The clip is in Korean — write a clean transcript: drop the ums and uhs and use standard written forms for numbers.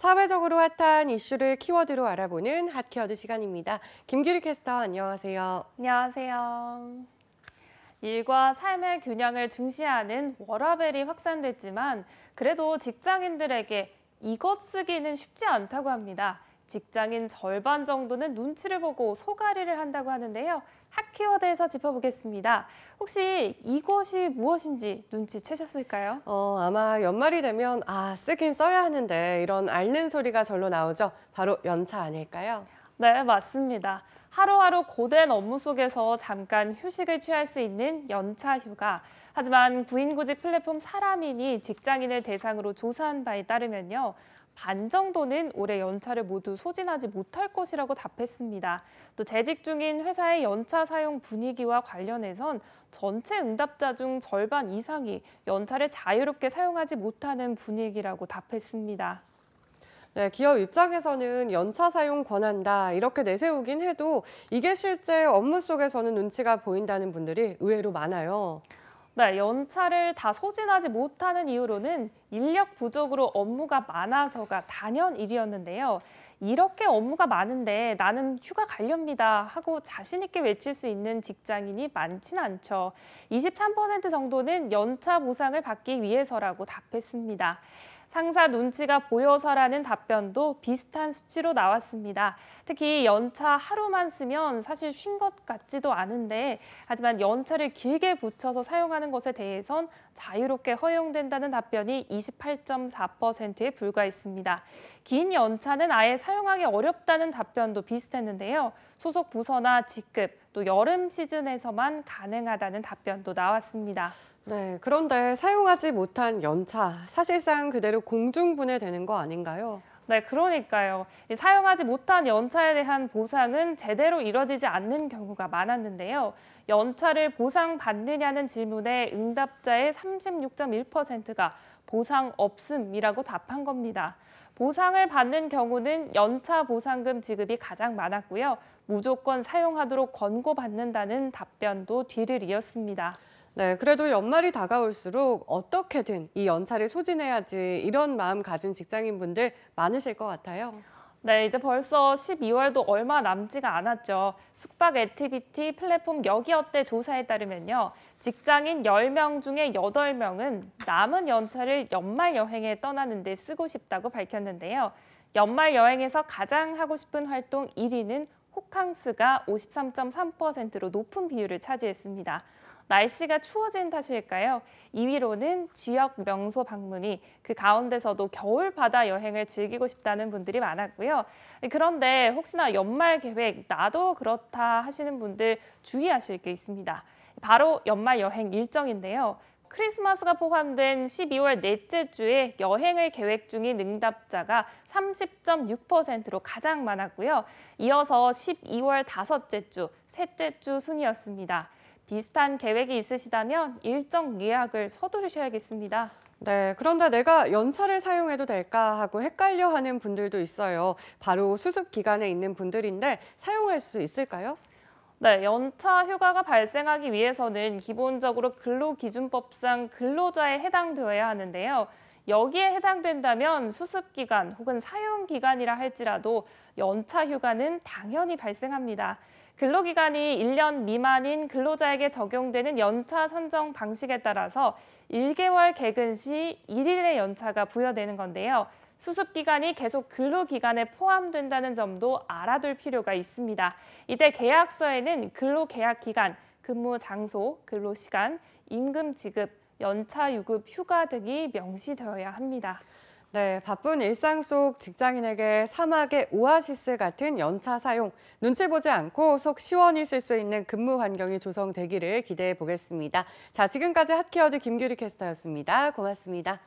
사회적으로 핫한 이슈를 키워드로 알아보는 핫키워드 시간입니다. 김규리 캐스터 안녕하세요. 안녕하세요. 일과 삶의 균형을 중시하는 워라밸이 확산됐지만 그래도 직장인들에게 이것 쓰기는 쉽지 않다고 합니다. 직장인 절반 정도는 눈치를 보고 소가리를 한다고 하는데요. 핫키워드에서 짚어보겠습니다. 혹시 이것이 무엇인지 눈치채셨을까요? 아마 연말이 되면 쓰긴 써야 하는데 이런 앓는 소리가 절로 나오죠. 바로 연차 아닐까요? 네, 맞습니다. 하루하루 고된 업무 속에서 잠깐 휴식을 취할 수 있는 연차 휴가. 하지만 구인구직 플랫폼 사람인이 직장인을 대상으로 조사한 바에 따르면요. 반 정도는 올해 연차를 모두 소진하지 못할 것이라고 답했습니다. 또 재직 중인 회사의 연차 사용 분위기와 관련해선 전체 응답자 중 절반 이상이 연차를 자유롭게 사용하지 못하는 분위기라고 답했습니다. 네, 기업 입장에서는 연차 사용 권한다 이렇게 내세우긴 해도 이게 실제 업무 속에서는 눈치가 보인다는 분들이 의외로 많아요. 네, 연차를 다 소진하지 못하는 이유로는 인력 부족으로 업무가 많아서가 단연 1위였는데요. 이렇게 업무가 많은데 나는 휴가 가렵니다 하고 자신 있게 외칠 수 있는 직장인이 많지는 않죠. 23% 정도는 연차 보상을 받기 위해서라고 답했습니다. 상사 눈치가 보여서라는 답변도 비슷한 수치로 나왔습니다. 특히 연차 하루만 쓰면 사실 쉰 것 같지도 않은데 하지만 연차를 길게 붙여서 사용하는 것에 대해선 자유롭게 허용된다는 답변이 28.4%에 불과했습니다. 긴 연차는 아예 사용하기 어렵다는 답변도 비슷했는데요. 소속 부서나 직급, 또 여름 시즌에서만 가능하다는 답변도 나왔습니다. 네, 그런데 사용하지 못한 연차, 사실상 그대로 공중분해되는 거 아닌가요? 네, 그러니까요. 사용하지 못한 연차에 대한 보상은 제대로 이뤄지지 않는 경우가 많았는데요. 연차를 보상받느냐는 질문에 응답자의 36.1%가 보상 없음이라고 답한 겁니다. 보상을 받는 경우는 연차 보상금 지급이 가장 많았고요. 무조건 사용하도록 권고받는다는 답변도 뒤를 이었습니다. 네, 그래도 연말이 다가올수록 어떻게든 이 연차를 소진해야지 이런 마음 가진 직장인분들 많으실 것 같아요. 네, 이제 벌써 12월도 얼마 남지가 않았죠. 숙박 액티비티 플랫폼 여기어때 조사에 따르면요. 직장인 10명 중에 8명은 남은 연차를 연말 여행에 떠나는 데 쓰고 싶다고 밝혔는데요. 연말 여행에서 가장 하고 싶은 활동 1위는 호캉스가 53.3%로 높은 비율을 차지했습니다. 날씨가 추워진 탓일까요? 2위로는 지역 명소 방문이 그 가운데서도 겨울 바다 여행을 즐기고 싶다는 분들이 많았고요. 그런데 혹시나 연말 계획 나도 그렇다 하시는 분들 주의하실 게 있습니다. 바로 연말 여행 일정인데요. 크리스마스가 포함된 12월 넷째 주에 여행을 계획 중인 응답자가 30.6%로 가장 많았고요. 이어서 12월 다섯째 주, 셋째 주 순이었습니다. 비슷한 계획이 있으시다면 일정 예약을 서두르셔야겠습니다. 네, 그런데 내가 연차를 사용해도 될까 하고 헷갈려하는 분들도 있어요. 바로 수습 기간에 있는 분들인데 사용할 수 있을까요? 네, 연차 휴가가 발생하기 위해서는 기본적으로 근로기준법상 근로자에 해당되어야 하는데요. 여기에 해당된다면 수습기간 혹은 사용기간이라 할지라도 연차 휴가는 당연히 발생합니다. 근로기간이 1년 미만인 근로자에게 적용되는 연차 산정 방식에 따라서 1개월 개근 시 1일의 연차가 부여되는 건데요. 수습기간이 계속 근로기간에 포함된다는 점도 알아둘 필요가 있습니다. 이때 계약서에는 근로계약기간, 근무 장소, 근로시간, 임금 지급, 연차 유급, 휴가 등이 명시되어야 합니다. 네, 바쁜 일상 속 직장인에게 사막의 오아시스 같은 연차 사용, 눈치 보지 않고 속 시원히 쓸 수 있는 근무 환경이 조성되기를 기대해 보겠습니다. 자, 지금까지 핫키워드 김규리 캐스터였습니다. 고맙습니다.